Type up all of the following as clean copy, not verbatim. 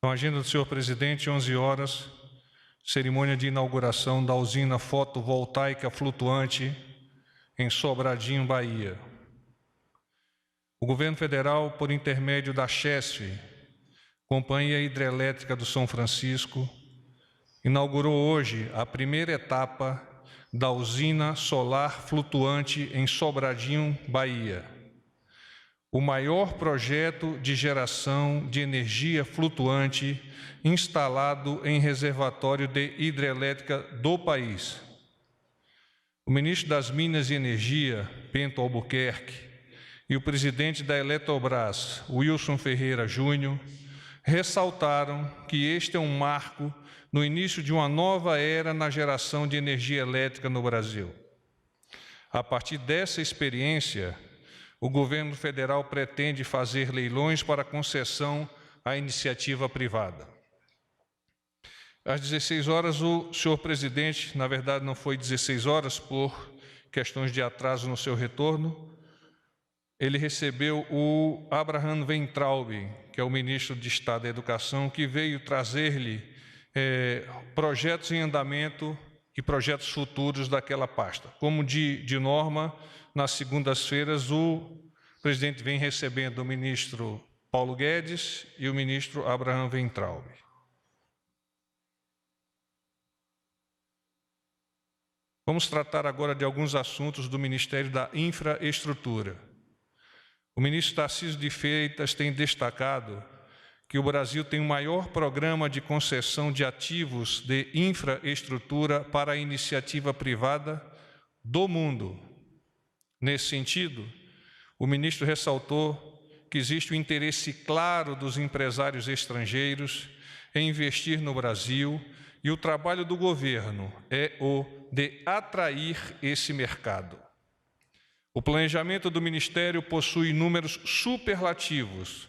Com a agenda do senhor presidente, 11 horas, cerimônia de inauguração da usina fotovoltaica flutuante em Sobradinho, Bahia. O governo federal, por intermédio da CHESF, Companhia Hidrelétrica do São Francisco, inaugurou hoje a primeira etapa da usina solar flutuante em Sobradinho, Bahia. O maior projeto de geração de energia flutuante instalado em reservatório de hidrelétrica do país. O ministro das Minas e Energia, Bento Albuquerque, e o presidente da Eletrobras, Wilson Ferreira Júnior, ressaltaram que este é um marco no início de uma nova era na geração de energia elétrica no Brasil. A partir dessa experiência, o governo federal pretende fazer leilões para concessão à iniciativa privada. Às 16 horas, o senhor presidente, na verdade não foi 16 horas por questões de atraso no seu retorno, ele recebeu o Abraham Weintraub, que é o ministro de Estado da Educação, que veio trazer-lhe projetos em andamento e projetos futuros daquela pasta. Como de norma, nas segundas-feiras, o presidente vem recebendo o ministro Paulo Guedes e o ministro Abraham Weintraub. Vamos tratar agora de alguns assuntos do Ministério da Infraestrutura. O ministro Tarcísio de Freitas tem destacado que o Brasil tem o maior programa de concessão de ativos de infraestrutura para a iniciativa privada do mundo. Nesse sentido, o ministro ressaltou que existe o interesse claro dos empresários estrangeiros em investir no Brasil e o trabalho do governo é o de atrair esse mercado. O planejamento do Ministério possui números superlativos,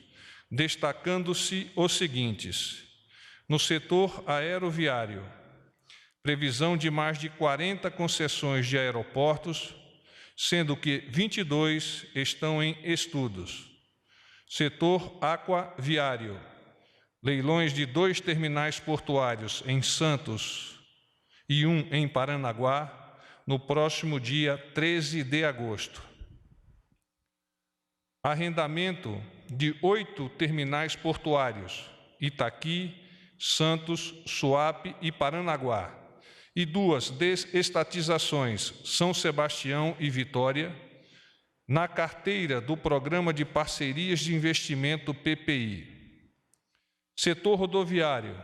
destacando-se os seguintes: no setor aeroviário, previsão de mais de 40 concessões de aeroportos, sendo que 22 estão em estudos. Setor aquaviário, leilões de 2 terminais portuários em Santos e 1 em Paranaguá, no próximo dia 13 de agosto. Arrendamento de 8 terminais portuários, Itaqui, Santos, Suape e Paranaguá, e 2 desestatizações, São Sebastião e Vitória, na carteira do Programa de Parcerias de Investimento PPI. Setor rodoviário,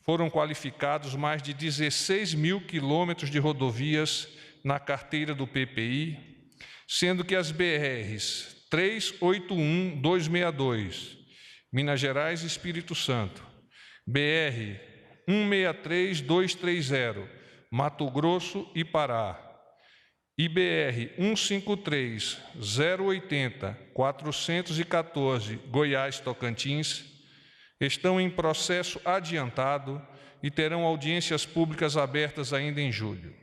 foram qualificados mais de 16 mil quilômetros de rodovias na carteira do PPI, sendo que as BRs 381, 262, Minas Gerais e Espírito Santo, BR 163, 230, Mato Grosso e Pará, e BR 153, 080, 414, Goiás, Tocantins, estão em processo adiantado e terão audiências públicas abertas ainda em julho.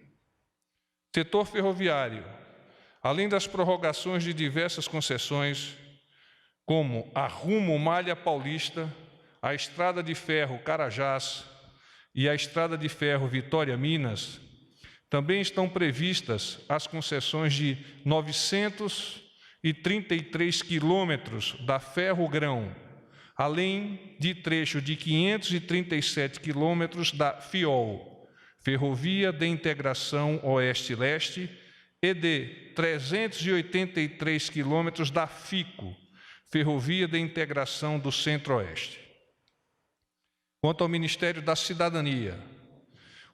Setor ferroviário, além das prorrogações de diversas concessões, como a Rumo Malha Paulista, a Estrada de Ferro Carajás e a Estrada de Ferro Vitória Minas, também estão previstas as concessões de 933 quilômetros da Ferrogrão, além de trecho de 537 quilômetros da FIOL, Ferrovia de Integração Oeste-Leste, e de 383 quilômetros da FICO, Ferrovia de Integração do Centro-Oeste. Quanto ao Ministério da Cidadania,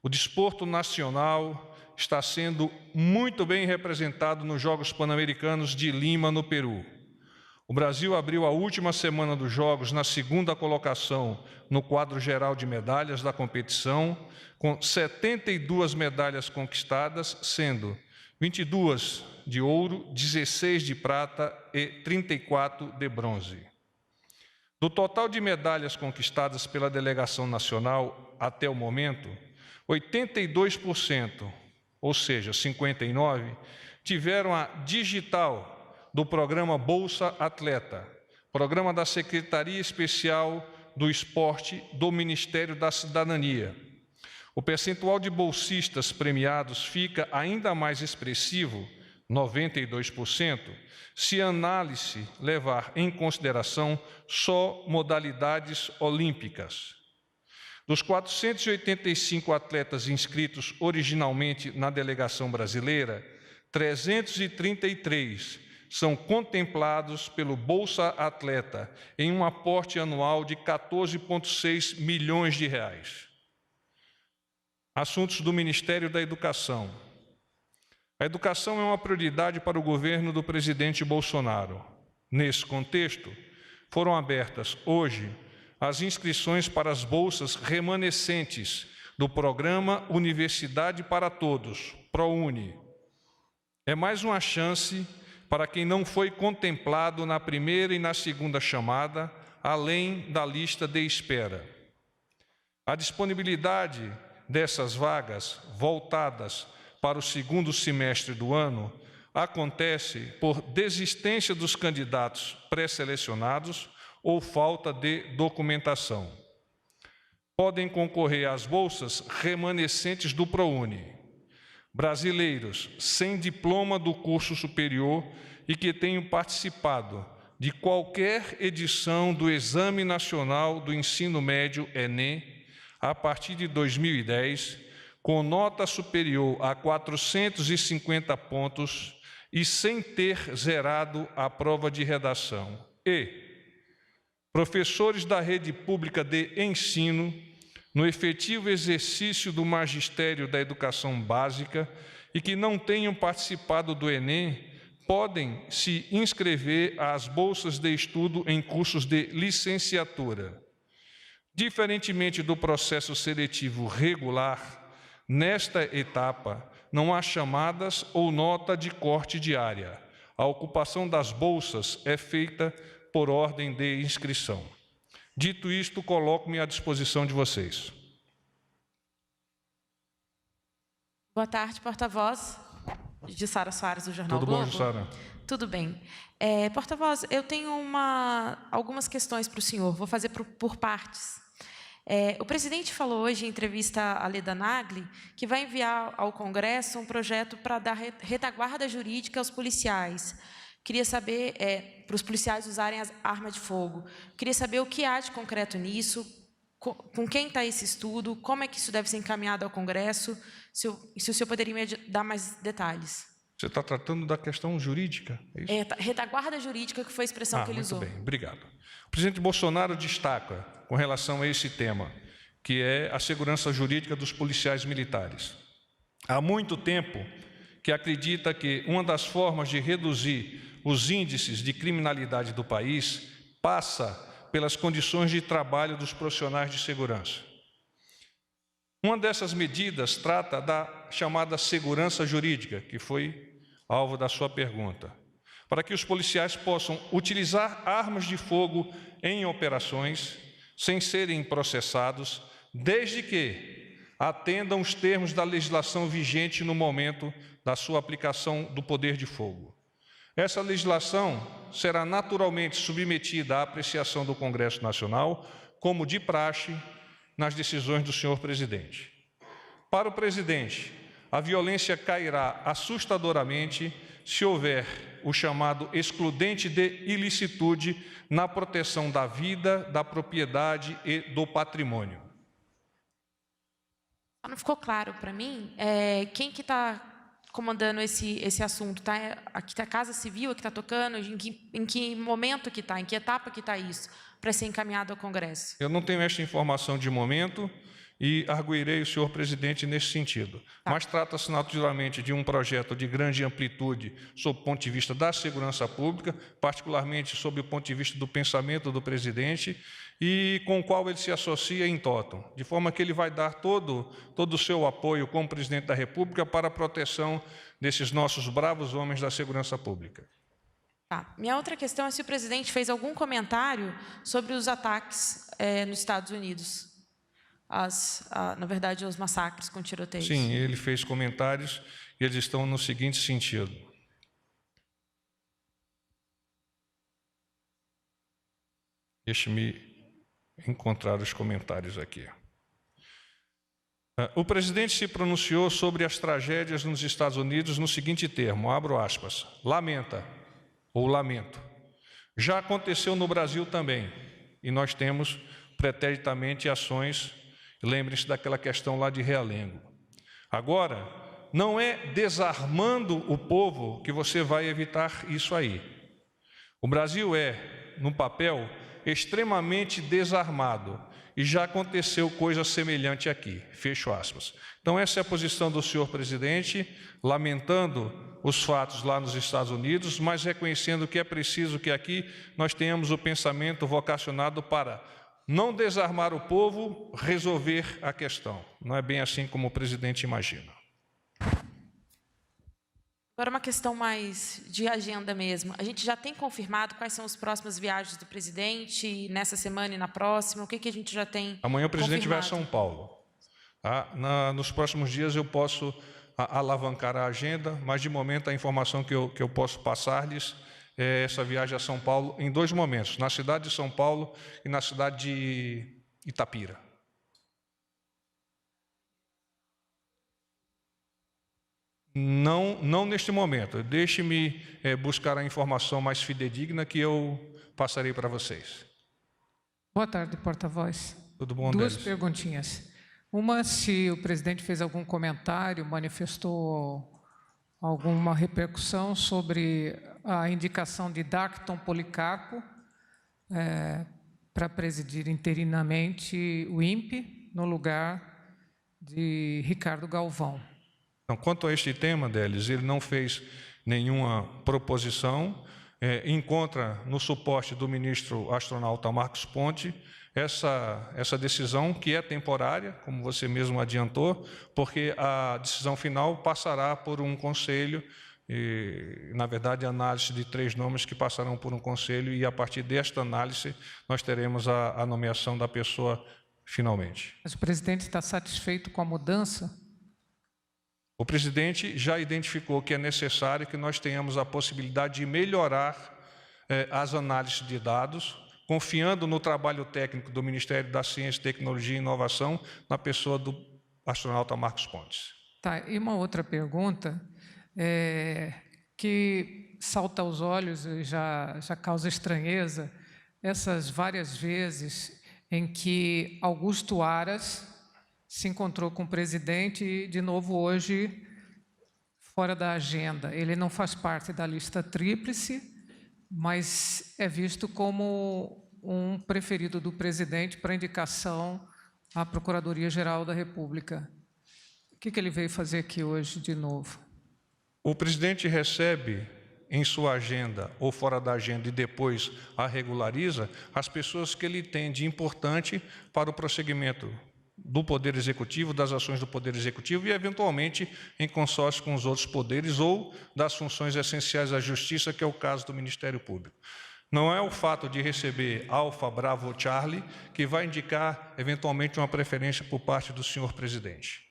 o desporto nacional está sendo muito bem representado nos Jogos Pan-Americanos de Lima, no Peru. O Brasil abriu a última semana dos Jogos na 2ª colocação no quadro geral de medalhas da competição, com 72 medalhas conquistadas, sendo 22 de ouro, 16 de prata e 34 de bronze. Do total de medalhas conquistadas pela delegação nacional até o momento, 82%, ou seja, 59%, tiveram a digital do programa Bolsa Atleta, programa da Secretaria Especial do Esporte do Ministério da Cidadania. O percentual de bolsistas premiados fica ainda mais expressivo, 92%, se a análise levar em consideração só modalidades olímpicas. Dos 485 atletas inscritos originalmente na delegação brasileira, 333 são contemplados pelo Bolsa Atleta em um aporte anual de 14,6 milhões de reais. Assuntos do Ministério da Educação. A educação é uma prioridade para o governo do presidente Bolsonaro. Nesse contexto, foram abertas hoje as inscrições para as bolsas remanescentes do programa Universidade para Todos, ProUni. É mais uma chance para quem não foi contemplado na primeira e na segunda chamada, além da lista de espera. A disponibilidade dessas vagas voltadas para o segundo semestre do ano acontece por desistência dos candidatos pré-selecionados ou falta de documentação. Podem concorrer às bolsas remanescentes do ProUni brasileiros sem diploma do curso superior e que tenham participado de qualquer edição do Exame Nacional do Ensino Médio, ENEM, a partir de 2010, com nota superior a 450 pontos e sem ter zerado a prova de redação. E professores da rede pública de ensino, no efetivo exercício do magistério da educação básica e que não tenham participado do ENEM, podem se inscrever às bolsas de estudo em cursos de licenciatura. Diferentemente do processo seletivo regular, nesta etapa não há chamadas ou nota de corte diária. A ocupação das bolsas é feita por ordem de inscrição. Dito isto, coloco-me à disposição de vocês. Boa tarde, porta-voz. Jussara Soares, do Jornal Globo. Tudo bom, Jussara? Tudo bem. Porta-voz, eu tenho algumas questões para o senhor, vou fazer por partes. O presidente falou hoje, em entrevista à Leda Nagli, que vai enviar ao Congresso um projeto para dar retaguarda jurídica aos policiais. Queria saber, para os policiais usarem as armas de fogo. Queria saber o que há de concreto nisso, com quem está esse estudo, como é que isso deve ser encaminhado ao Congresso, se o senhor poderia me dar mais detalhes. Você está tratando da questão jurídica, é isso? Retaguarda jurídica, que foi a expressão que ele usou. Muito bem, obrigado. O presidente Bolsonaro destaca, com relação a esse tema, que é a segurança jurídica dos policiais militares. Há muito tempo que acredita que uma das formas de reduzir os índices de criminalidade do país passa pelas condições de trabalho dos profissionais de segurança. Uma dessas medidas trata da chamada segurança jurídica, que foi alvo da sua pergunta, para que os policiais possam utilizar armas de fogo em operações sem serem processados, desde que atendam os termos da legislação vigente no momento da sua aplicação do poder de fogo. Essa legislação será naturalmente submetida à apreciação do Congresso Nacional, como de praxe nas decisões do senhor presidente. Para o presidente, a violência cairá assustadoramente se houver o chamado excludente de ilicitude na proteção da vida, da propriedade e do patrimônio. Não ficou claro para mim quem que está comandando esse assunto, tá? Aqui está a Casa Civil, aqui está tocando, em que momento que está, em que etapa que está isso, para ser encaminhado ao Congresso? Eu não tenho esta informação de momento e arguirei o senhor presidente nesse sentido. Tá. Mas trata-se naturalmente de um projeto de grande amplitude sob o ponto de vista da segurança pública, particularmente sob o ponto de vista do pensamento do presidente, e com o qual ele se associa em totum, de forma que ele vai dar todo o seu apoio como presidente da República para a proteção desses nossos bravos homens da segurança pública. Tá. Minha outra questão é se o presidente fez algum comentário sobre os ataques nos Estados Unidos, na verdade, os massacres com tiroteios. Sim, ele fez comentários e eles estão no seguinte sentido. Deixe-me encontrar os comentários aqui. O presidente se pronunciou sobre as tragédias nos Estados Unidos no seguinte termo, abro aspas, lamenta ou lamento. Já aconteceu no Brasil também, e nós temos preternitamente ações, lembrem-se daquela questão lá de Realengo. Agora, não é desarmando o povo que você vai evitar isso aí. O Brasil é, no papel, extremamente desarmado, e já aconteceu coisa semelhante aqui, fecho aspas. Então essa é a posição do senhor presidente, lamentando os fatos lá nos Estados Unidos, mas reconhecendo que é preciso que aqui nós tenhamos o pensamento vocacionado para não desarmar o povo, resolver a questão. Não é bem assim como o presidente imagina. Agora uma questão mais de agenda mesmo. A gente já tem confirmado quais são as próximas viagens do presidente, nessa semana e na próxima? O que a gente já tem Amanhã o presidente vai a confirmado? São Paulo. Tá? Nos próximos dias eu posso alavancar a agenda, mas de momento a informação que eu posso passar-lhes é essa viagem a São Paulo em 2 momentos, na cidade de São Paulo e na cidade de Itapira. Não neste momento. Deixe-me buscar a informação mais fidedigna que eu passarei para vocês. Boa tarde, porta-voz. Tudo bom, 2 Délis? perguntinhas. Uma, se o presidente fez algum comentário, manifestou alguma repercussão sobre a indicação de Dacton Policarpo para presidir interinamente o INPE, no lugar de Ricardo Galvão. Então, quanto a este tema, Délis, ele não fez nenhuma proposição, encontra no suporte do ministro astronauta Marcos Ponte essa decisão que é temporária, como você mesmo adiantou, porque a decisão final passará por um conselho, e, na verdade, a análise de 3 nomes que passarão por um conselho e, a partir desta análise, nós teremos a nomeação da pessoa finalmente. Mas o presidente está satisfeito com a mudança? O presidente já identificou que é necessário que nós tenhamos a possibilidade de melhorar as análises de dados, confiando no trabalho técnico do Ministério da Ciência, Tecnologia e Inovação, na pessoa do astronauta Marcos Pontes. Tá, e uma outra pergunta que salta aos olhos e já causa estranheza, essas várias vezes em que Augusto Aras se encontrou com o presidente e, de novo, hoje, fora da agenda. Ele não faz parte da lista tríplice, mas é visto como um preferido do presidente para indicação à Procuradoria-Geral da República. O que ele veio fazer aqui hoje de novo? O presidente recebe em sua agenda ou fora da agenda e depois a regulariza as pessoas que ele tem de importante para o prosseguimento do Poder Executivo, das ações do Poder Executivo e, eventualmente, em consórcio com os outros poderes ou das funções essenciais da Justiça, que é o caso do Ministério Público. Não é o fato de receber Alfa, Bravo ou Charlie que vai indicar, eventualmente, uma preferência por parte do senhor presidente.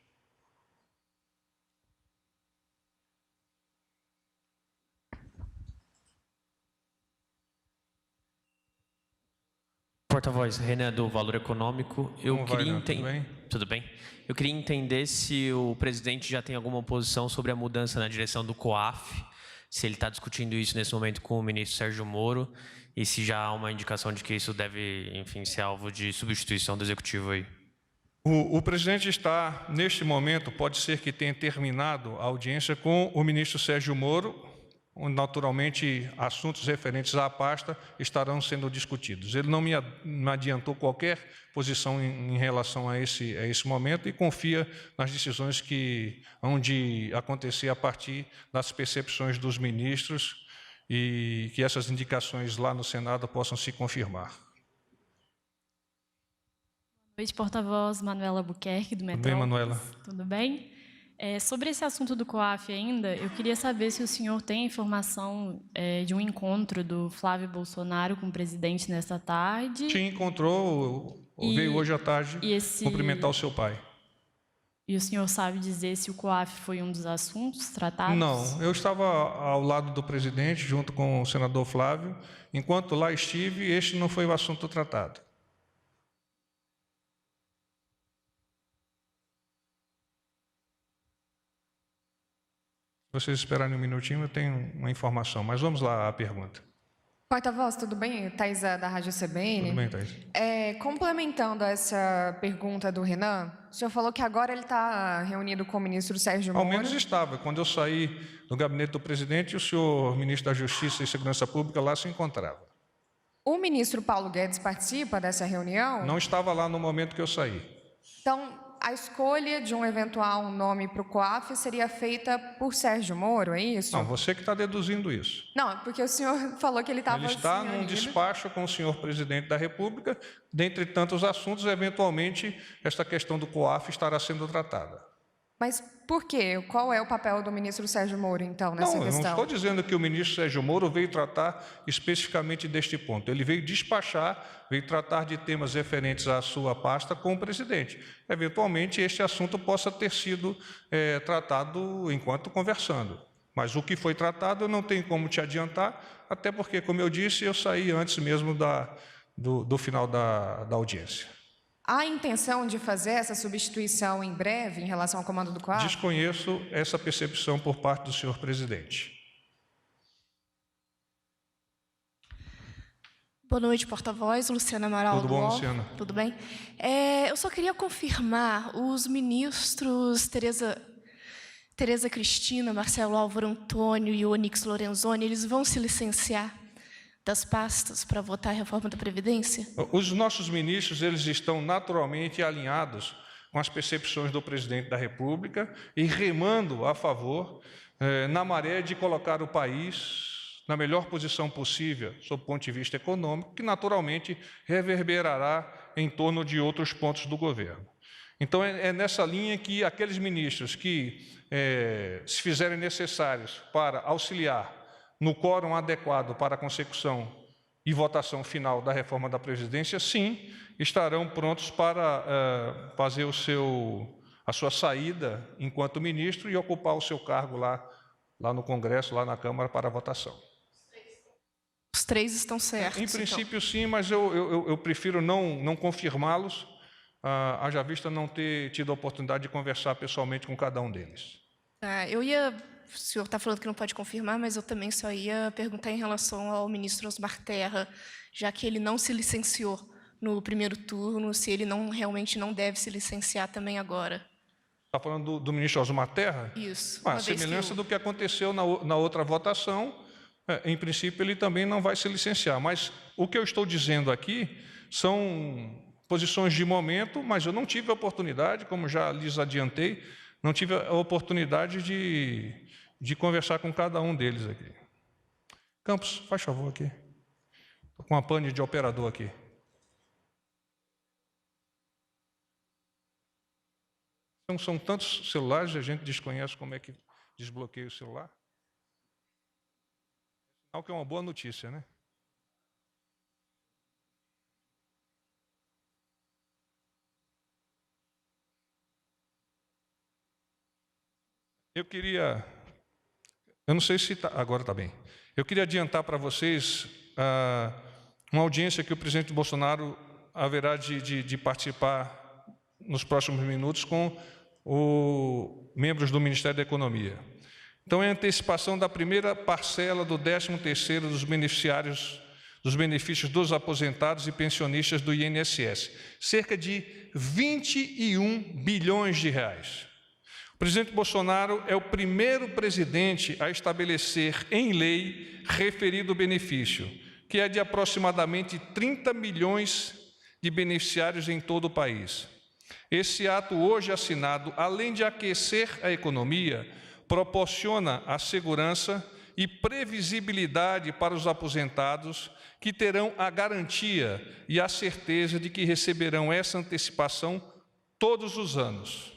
Porta-voz, Renan, do Valor Econômico. Como vai, Renan? Tudo bem? Tudo bem? Eu queria entender se o presidente já tem alguma posição sobre a mudança na direção do COAF, se ele está discutindo isso nesse momento com o ministro Sérgio Moro e se já há uma indicação de que isso deve, enfim, ser alvo de substituição do executivo aí. O presidente está, neste momento, pode ser que tenha terminado a audiência com o ministro Sérgio Moro, onde, naturalmente, assuntos referentes à pasta estarão sendo discutidos. Ele não me adiantou qualquer posição em relação a esse momento e confia nas decisões que hão de acontecer a partir das percepções dos ministros e que essas indicações lá no Senado possam se confirmar. Boa noite, porta-voz, Manuela Albuquerque, do Metrópolis. Tudo bem, Manuela? Tudo bem? Sobre esse assunto do COAF ainda, eu queria saber se o senhor tem informação de um encontro do Flávio Bolsonaro com o presidente nesta tarde. Sim, encontrou, veio hoje à tarde cumprimentar o seu pai. E o senhor sabe dizer se o COAF foi um dos assuntos tratados? Não, eu estava ao lado do presidente, junto com o senador Flávio. Enquanto lá estive, este não foi o assunto tratado. vocês esperarem um minutinho, eu tenho uma informação, mas vamos lá à pergunta. Porta-voz, tudo bem? Thaisa, da Rádio CBN. Tudo bem, Thaís? Complementando essa pergunta do Renan, o senhor falou que agora ele está reunido com o ministro Sérgio Moro. Ao menos estava. Quando eu saí do gabinete do presidente, o senhor ministro da Justiça e Segurança Pública lá se encontrava. O ministro Paulo Guedes participa dessa reunião? Não estava lá no momento que eu saí. Então, a escolha de um eventual nome para o COAF seria feita por Sérgio Moro, é isso? Não, você que está deduzindo isso. Não, porque o senhor falou que ele estava... Ele está num despacho com o senhor presidente da República, dentre tantos assuntos, eventualmente, esta questão do COAF estará sendo tratada. Mas por quê? Qual é o papel do ministro Sérgio Moro, então, nessa Não, eu questão? não estou dizendo que o ministro Sérgio Moro veio tratar especificamente deste ponto. Ele veio despachar, veio tratar de temas referentes à sua pasta com o presidente. Eventualmente, este assunto possa ter sido tratado enquanto conversando. Mas o que foi tratado eu não tenho como te adiantar, até porque, como eu disse, eu saí antes mesmo do final da audiência. Há intenção de fazer essa substituição em breve em relação ao comando do COAF? Desconheço essa percepção por parte do senhor presidente. Boa noite, porta-voz. Luciana Amaral. Tudo bom, Luciana? Tudo bem? Eu só queria confirmar, os ministros Tereza Cristina, Marcelo Álvaro Antônio e Onyx Lorenzoni, eles vão se licenciar das pastas para votar a reforma da Previdência? Os nossos ministros, eles estão naturalmente alinhados com as percepções do presidente da República e remando a favor, na maré de colocar o país na melhor posição possível, sob o ponto de vista econômico, que naturalmente reverberará em torno de outros pontos do governo. Então, é nessa linha que aqueles ministros que se fizerem necessários para auxiliar no quórum adequado para a consecução e votação final da reforma da Previdência, sim, estarão prontos para fazer a sua saída enquanto ministro e ocupar o seu cargo lá no Congresso, lá na Câmara, para a votação. Os três estão certos? Em princípio, sim, mas eu prefiro não confirmá-los, haja vista não ter tido a oportunidade de conversar pessoalmente com cada um deles. O senhor está falando que não pode confirmar, mas eu também só ia perguntar em relação ao ministro Osmar Terra, já que ele não se licenciou no primeiro turno, se ele realmente não deve se licenciar também agora. Está falando do ministro Osmar Terra? Isso. A semelhança do que aconteceu na outra votação, em princípio ele também não vai se licenciar. Mas o que eu estou dizendo aqui são posições de momento, mas eu não tive a oportunidade, como já lhes adiantei, não tive a oportunidade de conversar com cada um deles aqui. Campos, faz favor aqui. Estou com uma pane de operador aqui. São tantos celulares, a gente desconhece como é que desbloqueia o celular. Sinal que é uma boa notícia, né? Eu não sei se agora está bem. Eu queria adiantar para vocês uma audiência que o presidente Bolsonaro haverá de participar nos próximos minutos com membros do Ministério da Economia. Então, é a antecipação da primeira parcela do 13º dos benefícios dos aposentados e pensionistas do INSS, cerca de 21 bilhões de reais. O presidente Bolsonaro é o primeiro presidente a estabelecer em lei referido benefício, que é de aproximadamente 30 milhões de beneficiários em todo o país. Esse ato hoje assinado, além de aquecer a economia, proporciona a segurança e previsibilidade para os aposentados que terão a garantia e a certeza de que receberão essa antecipação todos os anos.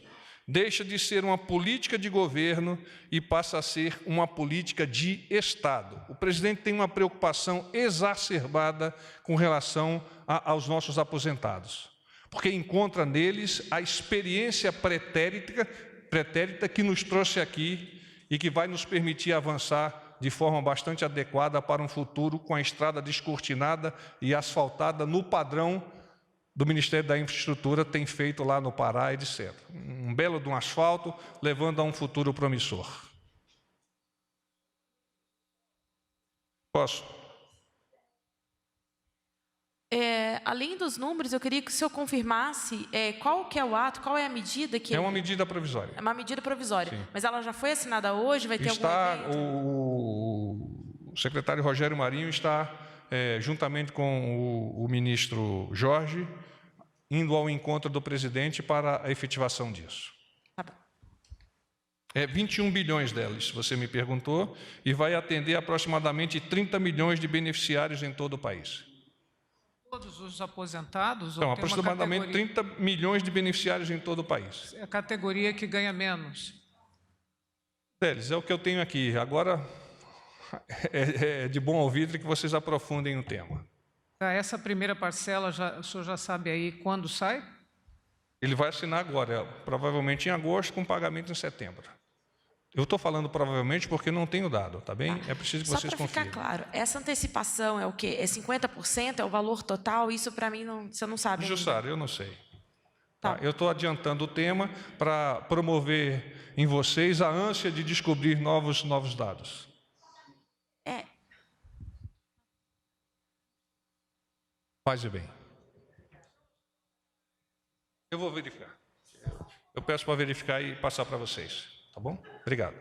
Deixa de ser uma política de governo e passa a ser uma política de Estado. O presidente tem uma preocupação exacerbada com relação aos nossos aposentados, porque encontra neles a experiência pretérita que nos trouxe aqui e que vai nos permitir avançar de forma bastante adequada para um futuro com a estrada descortinada e asfaltada no padrão do Ministério da Infraestrutura tem feito lá no Pará, etc. Um belo de um asfalto, levando a um futuro promissor. Posso? Além dos números, eu queria que o senhor confirmasse qual que é o ato, qual é a medida que... É uma medida provisória. É uma medida provisória. Sim. Mas ela já foi assinada hoje? Vai ter algum evento? O secretário Rogério Marinho está, juntamente com o ministro Jorge, indo ao encontro do presidente para a efetivação disso. Tá bom. 21 bilhões delas, você me perguntou, e vai atender aproximadamente 30 milhões de beneficiários em todo o país. Todos os aposentados? Então, ou tem uma aproximadamente categoria, 30 milhões de beneficiários em todo o país. é a categoria que ganha menos? Teles, é o que eu tenho aqui. Agora, é de bom ouvido que vocês aprofundem o tema. Essa primeira parcela, o senhor já sabe aí quando sai? Ele vai assinar agora, provavelmente em agosto, com pagamento em setembro. Eu estou falando provavelmente porque não tenho dado, tá bem? É preciso que vocês Só para confirem. ficar claro, essa antecipação é o quê? É 50%? É o valor total? Isso para mim você não sabe ainda. Jussara, eu não sei. Tá. Eu estou adiantando o tema para promover em vocês a ânsia de descobrir novos dados. Paz e bem. Eu vou verificar. Eu peço para verificar e passar para vocês, tá bom? Obrigado.